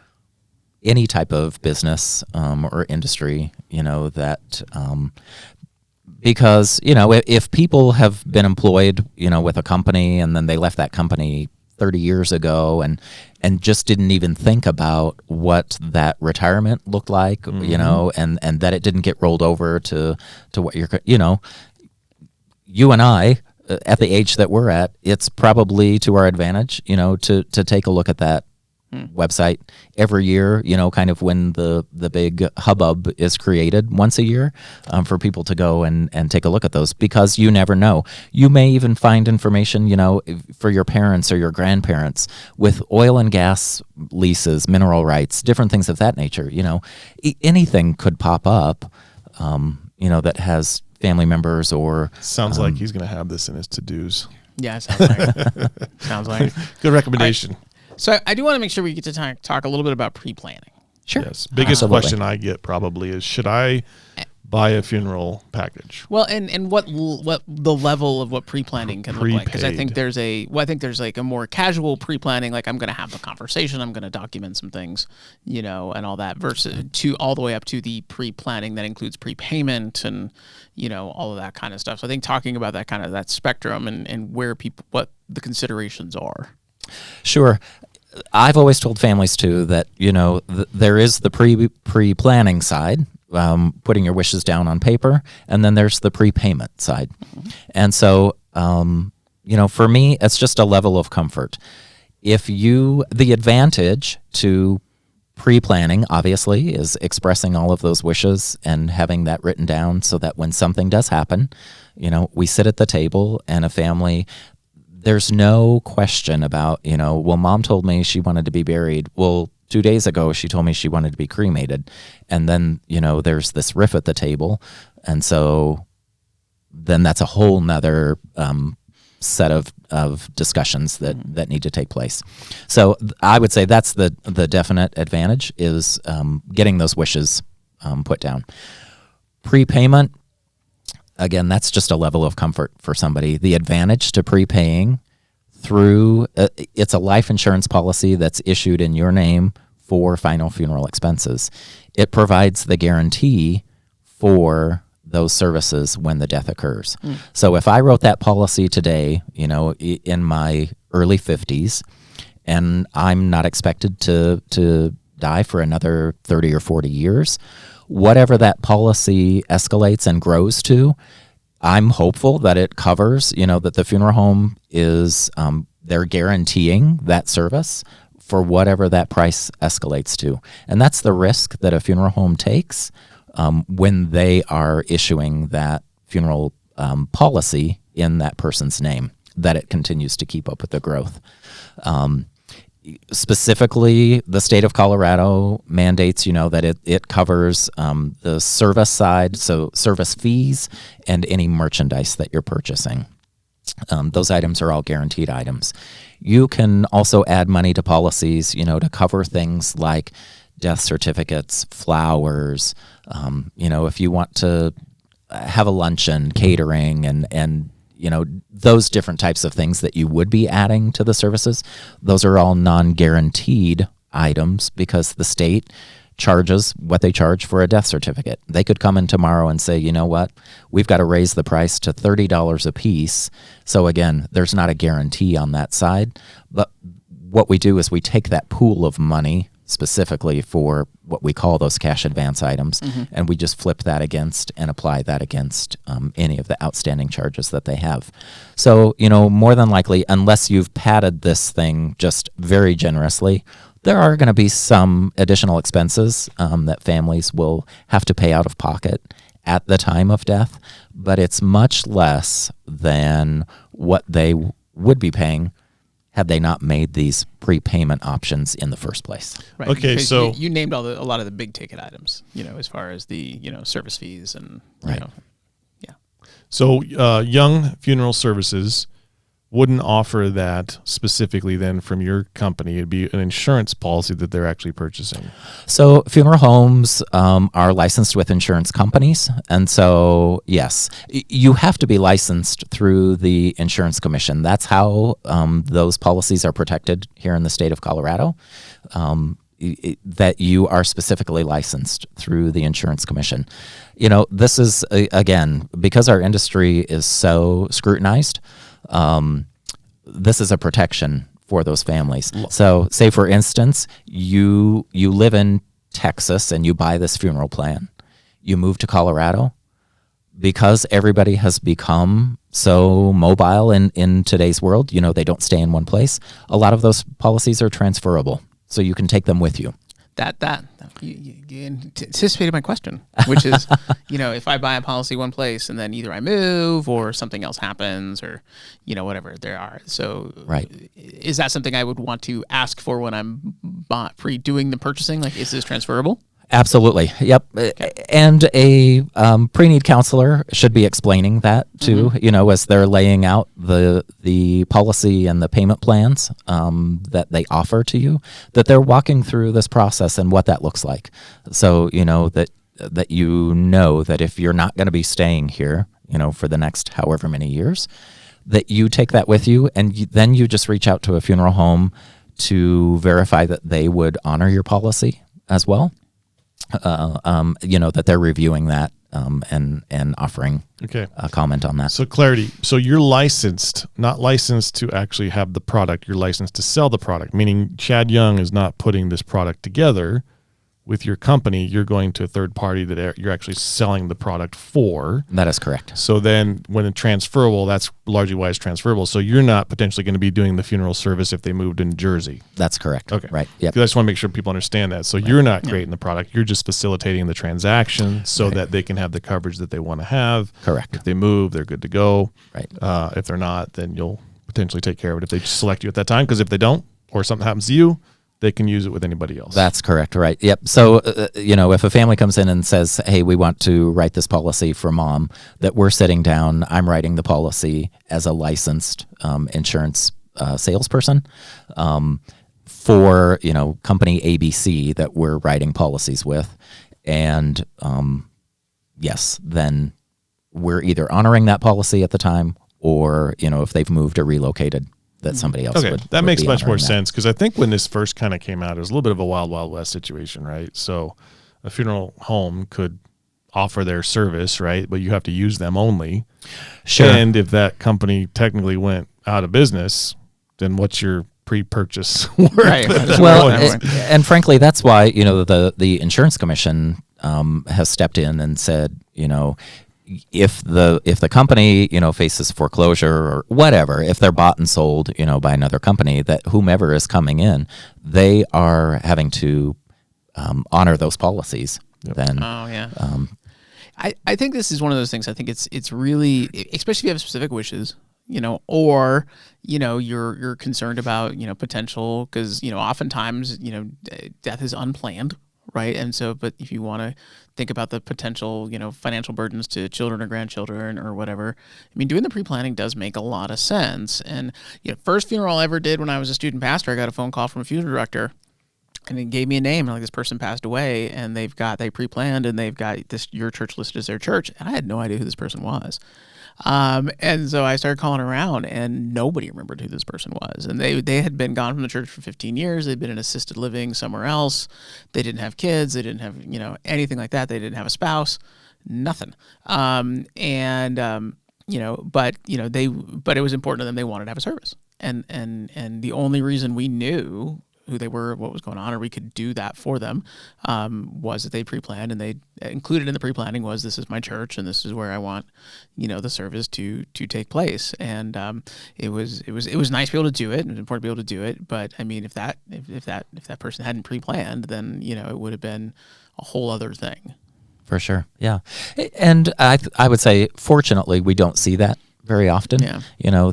any type of business or industry, you know, that because, you know, if people have been employed, you know, with a company and then they left that company 30 years ago and just didn't even think about what that retirement looked like, you know, and that it didn't get rolled over to what you're, you know, you and I, at the age that we're at, it's probably to our advantage, you know, to take a look at that website every year, you know, kind of when the big hubbub is created once a year, for people to go and take a look at those, because you never know. You may even find information, you know, for your parents or your grandparents with oil and gas leases, mineral rights, different things of that nature. You know, anything could pop up, you know, that has family members or... Sounds like he's going to have this in his to-dos. Yeah, it sounds like sounds like Good recommendation. So I do want to make sure we get to talk a little bit about pre-planning. Sure. Yes. Biggest Absolutely. question I get probably is, should I buy a funeral package? Well, and what the level of what pre-planning can look like, because I think there's like a more casual pre-planning, like I'm going to have a conversation, I'm going to document some things, you know, and all that, versus all the way up to the pre-planning that includes prepayment and, you know, all of that kind of stuff. So I think talking about that kind of that spectrum and where what the considerations are. Sure. I've always told families too that, you know, there is the pre-planning side, putting your wishes down on paper, and then there's the prepayment side. And so, you know, for me, it's just a level of comfort. The advantage to pre-planning, obviously, is expressing all of those wishes and having that written down so that when something does happen, you know, we sit at the table and a family... There's no question about, you know, well, mom told me she wanted to be buried. Well, 2 days ago, she told me she wanted to be cremated. And then, you know, there's this riff at the table. And so then that's a whole nother set of discussions that need to take place. So I would say that's the definite advantage is getting those wishes put down. Prepayment. Again, that's just a level of comfort for somebody. The advantage to prepaying through, it's a life insurance policy that's issued in your name for final funeral expenses. It provides the guarantee for those services when the death occurs. So if I wrote that policy today, you know, in my early 50s, and I'm not expected to die for another 30 or 40 years, whatever that policy escalates and grows to, I'm hopeful that it covers, you know, that the funeral home is, they're guaranteeing that service for whatever that price escalates to. And that's the risk that a funeral home takes when they are issuing that funeral policy in that person's name, that it continues to keep up with the growth. Specifically, the state of Colorado mandates, you know, that it covers the service side, so service fees and any merchandise that you're purchasing. Those items are all guaranteed items. You can also add money to policies, you know, to cover things like death certificates, flowers. You know, if you want to have a luncheon, catering, and those different types of things that you would be adding to the services, those are all non-guaranteed items because the state charges what they charge for a death certificate. They could come in tomorrow and say, you know what, we've got to raise the price to $30 a piece. So again, there's not a guarantee on that side. But what we do is we take that pool of money specifically for what we call those cash advance items, and we just flip that against and apply that against any of the outstanding charges that they have. So, more than likely, unless you've padded this thing just very generously, there are going to be some additional expenses that families will have to pay out of pocket at the time of death, but it's much less than what they would be paying had they not made these prepayment options in the first place. Right. Okay, Because so you named a lot of the big ticket items, as far as the service fees and Right. yeah. So Young Funeral Services wouldn't offer that specifically then from your company. It'd be an insurance policy that they're actually purchasing. So funeral homes are licensed with insurance companies. And so, yes, you have to be licensed through the insurance commission. That's how those policies are protected here in the state of Colorado, that you are specifically licensed through the insurance commission. This is, again, because our industry is so scrutinized, this is a protection for those families. So say, for instance, you live in Texas and you buy this funeral plan. You move to Colorado. Because everybody has become so mobile in today's world, they don't stay in one place. A lot of those policies are transferable, so you can take them with you. That you anticipated my question, which is, if I buy a policy one place and then either I move or something else happens or, whatever there are. So Right. Is that something I would want to ask for when I'm pre-doing the purchasing? Like, is this transferable? Absolutely. Yep. And a pre-need counselor should be explaining that too, as they're laying out the policy and the payment plans that they offer to you, that they're walking through this process and what that looks like. So, that that if you're not going to be staying here, for the next however many years, that you take that with you, and then you just reach out to a funeral home to verify that they would honor your policy as well. That they're reviewing that and offering a comment on that. So clarity. So you're licensed, not licensed to actually have the product. You're licensed to sell the product, meaning Chad Young is not putting this product together with your company. You're going to a third party that you're actually selling the product for. That is correct. So then when it's transferable, that's largely why it's transferable. So you're not potentially going to be doing the funeral service if they moved in Jersey. That's correct. Okay. Right. Yep. I just want to make sure people understand that. So you're not creating the product. You're just facilitating the transaction so that they can have the coverage that they want to have. Correct. If they move, they're good to go. Right. If they're not, then you'll potentially take care of it if they select you at that time. Because if they don't, or something happens to you, they can use it with anybody else. That's correct. Right. Yep. So, if a family comes in and says, hey, we want to write this policy for mom, that we're sitting down, I'm writing the policy as a licensed insurance salesperson for, company ABC that we're writing policies with. And yes, then we're either honoring that policy at the time or, if they've moved or relocated, that somebody else would. That makes much more that. sense, because I think when this first kind of came out, it was a little bit of a wild, wild west situation, right? So a funeral home could offer their service, right? But you have to use them only. Sure. And if that company technically went out of business, then what's your pre-purchase worth? Right. Well, and frankly, that's why, the insurance commission has stepped in and said, if the company, faces foreclosure or whatever, if they're bought and sold, by another company, that whomever is coming in, they are having to honor those policies. Yep. Then, I think this is one of those things. I think it's really, especially if you have specific wishes, or you're concerned about potential, because oftentimes death is unplanned. Right. And so, but if you want to think about the potential, financial burdens to children or grandchildren or whatever, I mean, doing the pre-planning does make a lot of sense. And first funeral I ever did when I was a student pastor, I got a phone call from a funeral director, and he gave me a name, and like, this person passed away, and they pre-planned, and they've got your church listed as their church. And I had no idea who this person was. And so I started calling around, and nobody remembered who this person was. And they had been gone from the church for 15 years. They'd been in assisted living somewhere else. They didn't have kids. They didn't have, anything like that. They didn't have a spouse, nothing. But it was important to them. They wanted to have a service. And the only reason we knew who they were, what was going on, or we could do that for them, was that they pre-planned, and they included in the pre-planning was, this is my church and this is where I want, the service to take place. And it was nice to be able to do it. It was important to be able to do it. But I mean, if that person hadn't pre-planned, then it would have been a whole other thing. For sure, yeah. And I would say, fortunately, we don't see that very often. Yeah.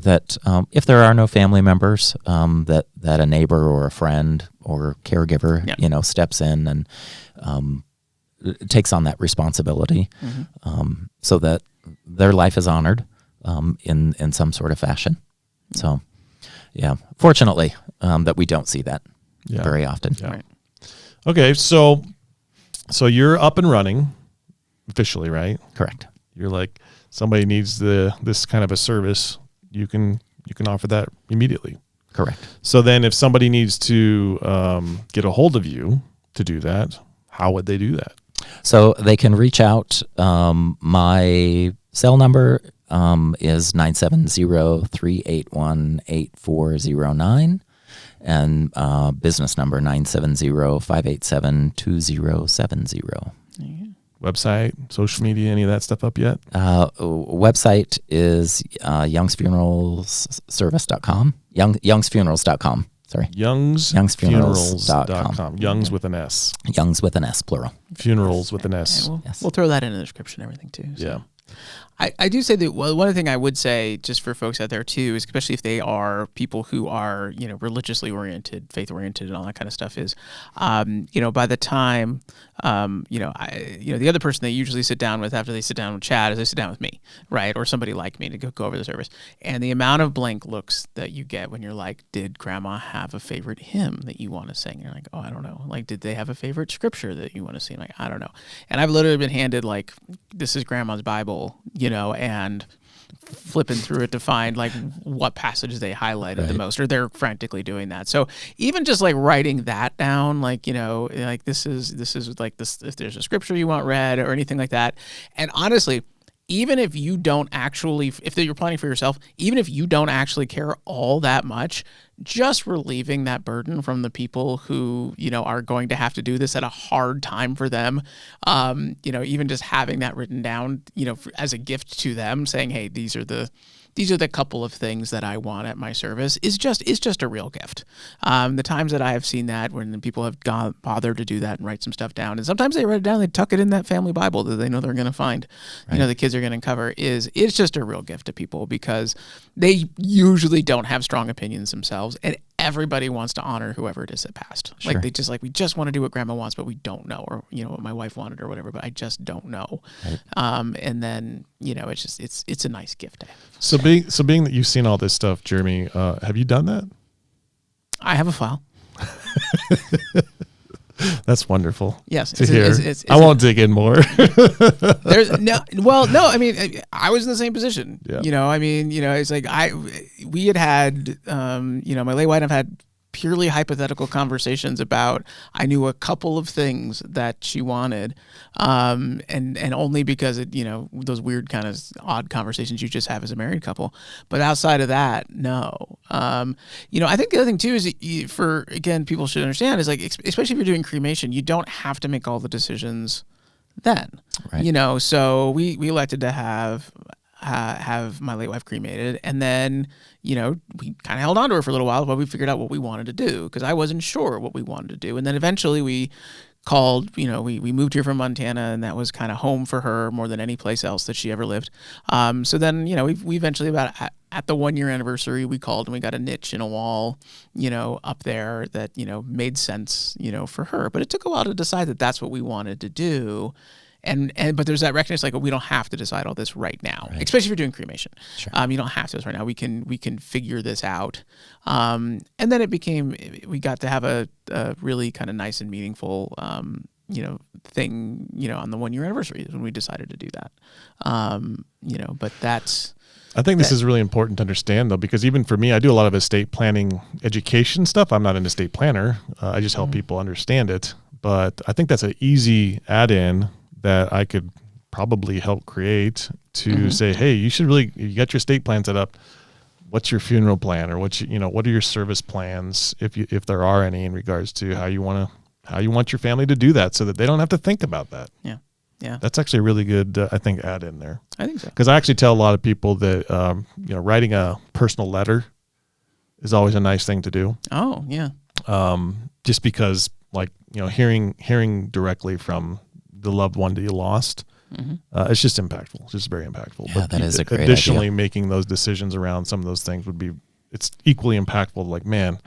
That if there are no family members, that a neighbor or a friend or caregiver, Yeah. Steps in and takes on that responsibility, so that their life is honored in some sort of fashion. So, yeah, fortunately, that we don't see that very often. Yeah. Right. Okay, so you're up and running officially, right? Correct. You're like, somebody needs this kind of a service, you can offer that immediately. Correct. So then if somebody needs to get a hold of you to do that, how would they do that? So they can reach out. My cell number is 970-381-8409, and business number 970-587-2070. Website, social media, any of that stuff up yet? Website is youngsfuneralsservice.com. Youngsfunerals.com. Sorry. Youngsfunerals.com. Youngs with an S. Youngs with an S, plural. Funerals with an S. And Yes. we'll throw that in the description and everything too. So. Yeah. I do say that one thing I would say, just for folks out there too, is especially if they are people who are, religiously oriented, faith oriented, and all that kind of stuff, is, by the time, the other person they usually sit down with after they sit down with Chad is they sit down with me, right, or somebody like me to go over the service, and the amount of blank looks that you get when you're like, did Grandma have a favorite hymn that you want to sing? And you're like, oh, I don't know. Like, did they have a favorite scripture that you want to sing? Like, I don't know. And I've literally been handed like, this is Grandma's Bible, and flipping through it to find like what passages they highlighted the most, or they're frantically doing that. So even just like writing that down, like, like this is like this, if there's a scripture you want read or anything like that. And honestly, even if you don't actually, if you're planning for yourself, even if you don't actually care all that much, just relieving that burden from the people who, are going to have to do this at a hard time for them, even just having that written down, as a gift to them, saying, hey, these are the couple of things that I want at my service, is just a real gift. The times that I have seen that, when people have bothered to do that and write some stuff down, and sometimes they write it down, they tuck it in that family Bible that they know they're going to find, the kids are going to cover, it's just a real gift to people, because they usually don't have strong opinions themselves, and everybody wants to honor whoever it is that passed. Sure. Like, we just want to do what Grandma wants, but we don't know, or what my wife wanted or whatever, but I just don't know. Right. And then it's a nice gift to have. So being that you've seen all this stuff, Jeremy, have you done that? I have a file. That's wonderful. Yes, to hear. I won't dig in more. There's no. I mean, I was in the same position. Yeah. It's like we had my late wife and I've had purely hypothetical conversations about, I knew a couple of things that she wanted, and only because those weird kind of odd conversations you just have as a married couple. But outside of that, no. I think the other thing too is, people should understand, is like, especially if you're doing cremation, you don't have to make all the decisions then. Right. So we elected to have my late wife cremated, and then we kind of held on to her for a little while while we figured out what we wanted to do, because I wasn't sure what we wanted to do. And then eventually we called, we moved here from Montana, and that was kind of home for her more than any place else that she ever lived. So then we eventually, about at the 1 year anniversary, we called and we got a niche in a wall up there that made sense for her. But it took a while to decide that that's what we wanted to do. But there's that recognition, like, we don't have to decide all this right now, especially if you're doing cremation. Sure. You don't have to do this right now. We can figure this out. And then we got to have a really kind of nice and meaningful thing, on the 1-year anniversary is when we decided to do that. But that's. I think this is really important to understand, though, because even for me, I do a lot of estate planning education stuff. I'm not an estate planner. I just help people understand it. But I think that's an easy add-in that I could probably help create to say, hey, you got your estate plan set up. What's your funeral plan, or what are your service plans, if there are any, in regards to how you want your family to do that, so that they don't have to think about that. Yeah. Yeah. That's actually a really good, I think, add in there. I think so. Because I actually tell a lot of people that, writing a personal letter is always a nice thing to do. Oh, yeah. Just because, hearing directly from the loved one that you lost, it's just impactful. It's just very impactful. Yeah, that is a great additionally, idea. making those decisions around some of those things it's equally impactful. Like, man,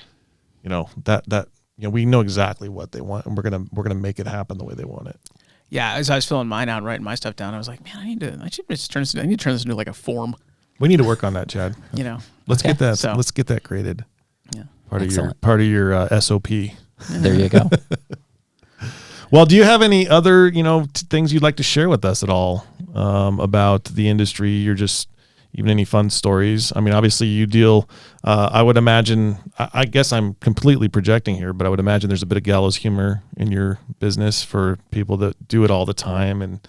we know exactly what they want, and we're gonna make it happen the way they want it. Yeah, as I was filling mine out and writing my stuff down, I was like, man, I need to turn this into like a form. We need to work on that, Chad. Let's get that. So- Let's get that created. Yeah. Part Excellent. of your SOP. There you go. Well, do you have any other things you'd like to share with us at all about the industry? You're just even any fun stories? I mean, obviously you deal. I would imagine. I guess I'm completely projecting here, but I would imagine there's a bit of gallows humor in your business for people that do it all the time, and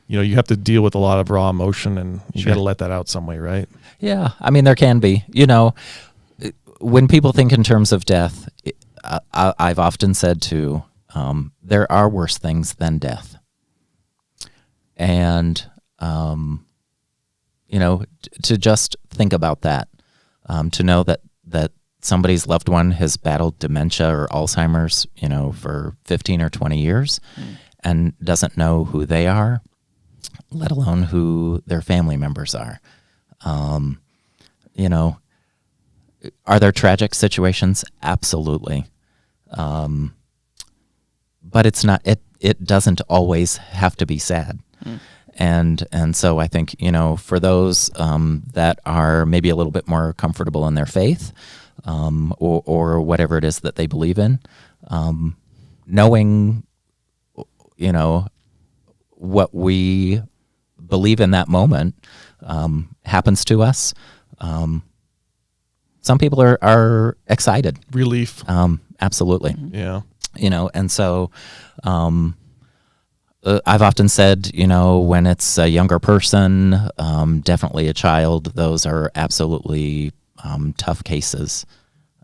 you have to deal with a lot of raw emotion, and you got to let that out some way, right? Yeah, I mean, there can be. When people think in terms of death, I've often said too, there are worse things than death. And, to just think about that, to know that somebody's loved one has battled dementia or Alzheimer's, for 15 or 20 years and doesn't know who they are, let alone who their family members are. Are there tragic situations? Absolutely. But it's not, it doesn't always have to be sad. And so I think, for those that are maybe a little bit more comfortable in their faith, or whatever it is that they believe in, knowing, what we believe in that moment happens to us. Some people are excited. Relief. Absolutely. Yeah. And so I've often said, when it's a younger person, definitely a child, those are absolutely tough cases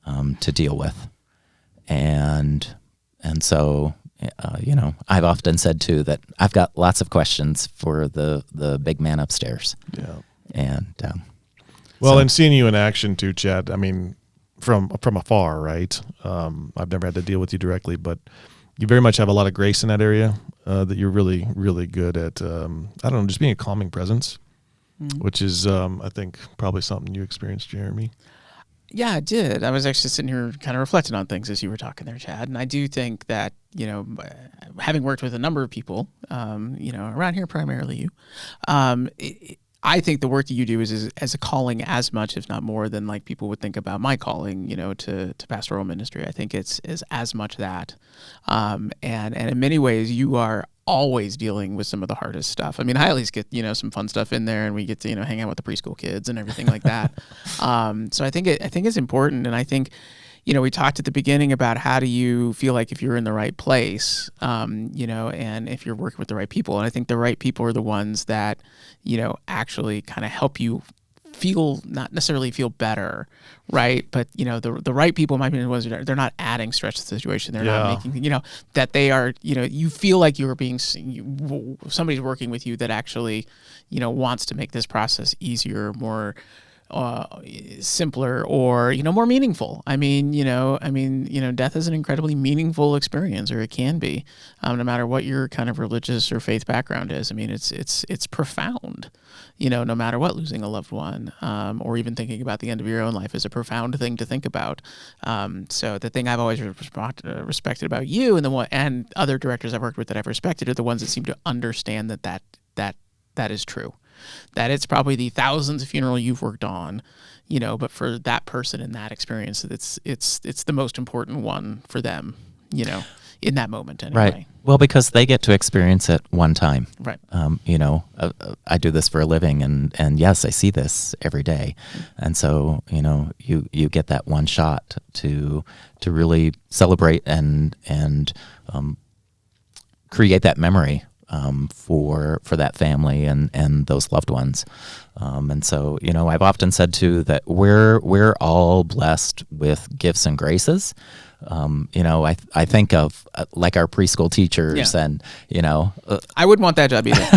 to deal with. And so, I've often said too that I've got lots of questions for the big man upstairs. Yeah. And and seeing you in action too, Chad. I mean, from afar, right? I've never had to deal with you directly, but you very much have a lot of grace in that area. That you're really, really good at. Just being a calming presence, which is, I think, probably something you experienced, Jeremy. Yeah, I did. I was actually sitting here kind of reflecting on things as you were talking there, Chad. And I do think that, having worked with a number of people, around here, primarily you, I think the work that you do is as a calling as much, if not more, than like people would think about my calling, to pastoral ministry. I think it's as much that. And in many ways, you are always dealing with some of the hardest stuff. I mean, I at least get, some fun stuff in there, and we get to, hang out with the preschool kids and everything like that. So I think it's important. And I think, we talked at the beginning about how do you feel like if you're in the right place, and if you're working with the right people. And I think the right people are the ones that, actually kind of help you not necessarily feel better, right? But, the right people might be the ones that they're not adding stress to the situation. They're not making, that they are, you feel like you are being, somebody's working with you that actually, wants to make this process easier, more simpler, or more meaningful. I mean, death is an incredibly meaningful experience, or it can be, no matter what your kind of religious or faith background is. I mean, it's profound. No matter what, losing a loved one, or even thinking about the end of your own life is a profound thing to think about. So the thing I've always respected about you, and other directors I've worked with that I've respected, are the ones that seem to understand that is true. That it's probably the thousands of funerals you've worked on, but for that person in that experience, it's the most important one for them, in that moment anyway. Right. Well, because they get to experience it one time. Right. I do this for a living, and yes, I see this every day, and so you get that one shot to really celebrate and create that memory for that family and those loved ones. And so, I've often said too that we're all blessed with gifts and graces. I think of like our preschool teachers, and I wouldn't want that job either.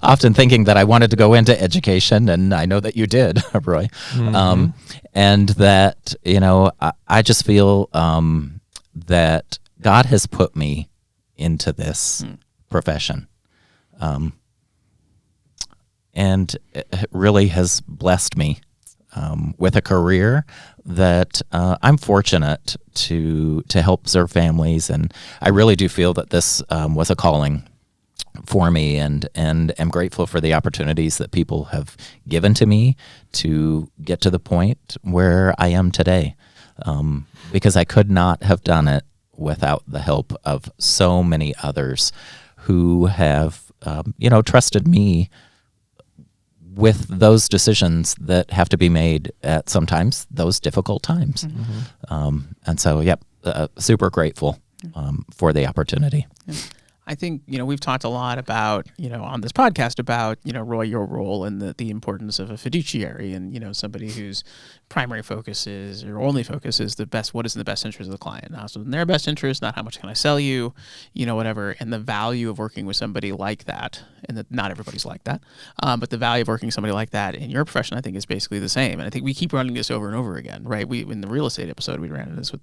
often thinking that I wanted to go into education, and I know that you did, Roy. And that I just feel that God has put me into this profession, and it really has blessed me with a career that I'm fortunate to help serve families, and I really do feel that this was a calling for me, and am grateful for the opportunities that people have given to me to get to the point where I am today, because I could not have done it without the help of so many others who have trusted me with those decisions that have to be made at sometimes those difficult times. And so, super grateful for the opportunity. I think, we've talked a lot about, on this podcast about, Roy, your role and the importance of a fiduciary and, somebody whose primary focus is, or only focus is what is in the best interest of the client. Not so in their best interest, not how much can I sell you, whatever. And the value of working with somebody like that, and that not everybody's like that, but the value of working with somebody like that in your profession, I think, is basically the same. And I think we keep running this over and over again, right? In the real estate episode, we ran this with,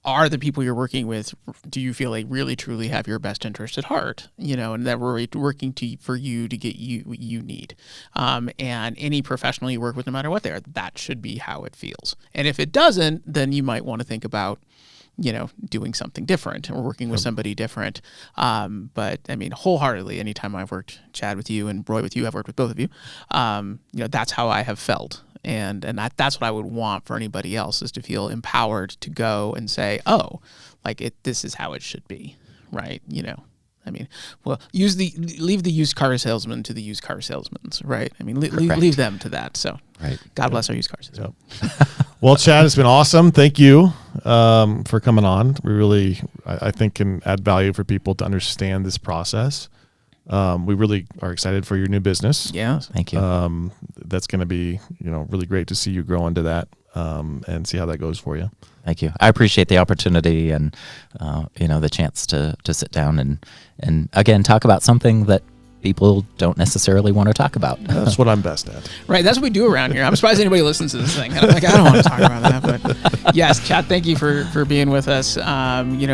are the people you're working with, do you feel like really truly have your best interest at heart, and that we're working for you to get you what you need. And any professional you work with, no matter what they are, that should be how it feels. And if it doesn't, then you might want to think about, doing something different or working with somebody different. But I mean, wholeheartedly, anytime I've worked, Chad, with you and Roy with you, I've worked with both of you, that's how I have felt. And that's what I would want for anybody else, is to feel empowered to go and say, oh, this is how it should be, right? Leave the used car salesman to the used car salesmen, right? I mean, leave them to that. So, right. God bless our used car salesmen. Well, Chad, it's been awesome. Thank you for coming on. We really, I think, can add value for people to understand this process. We really are excited for your new business. Yeah. Thank you. That's going to be, really great to see you grow into that, and see how that goes for you. Thank you. I appreciate the opportunity and, the chance to sit down and again, talk about something that people don't necessarily want to talk about. That's what I'm best at. Right. That's what we do around here. I'm surprised anybody listens to this thing. I'm like, I don't want to talk about that. But yes, Chad, thank you for being with us.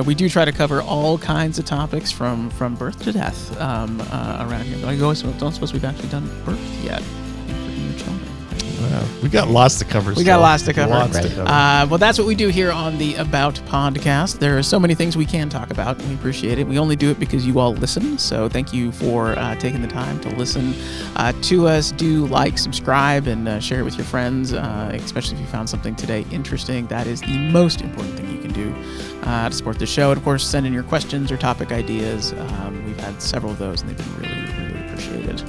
We do try to cover all kinds of topics from birth to death around here. But I don't suppose we've actually done birth yet for your children. We got lots to cover. Lots to cover. Well, that's what we do here on the About Podcast. There are so many things we can talk about, and we appreciate it. We only do it because you all listen, so thank you for taking the time to listen to us. Do like, subscribe, and share it with your friends, especially if you found something today interesting. That is the most important thing you can do to support the show. And, of course, send in your questions or topic ideas. We've had several of those, and they've been really, really appreciated.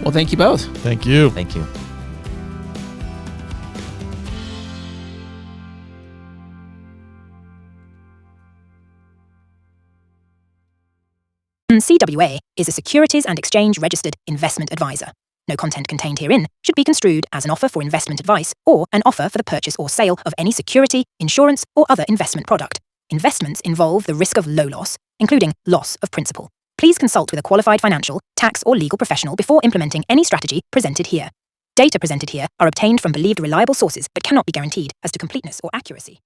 Well, thank you both. Thank you. Thank you. CWA is a Securities and Exchange Registered Investment Advisor. No content contained herein should be construed as an offer for investment advice or an offer for the purchase or sale of any security, insurance, or other investment product. Investments involve the risk of low loss, including loss of principal. Please consult with a qualified financial, tax, or legal professional before implementing any strategy presented here. Data presented here are obtained from believed reliable sources but cannot be guaranteed as to completeness or accuracy.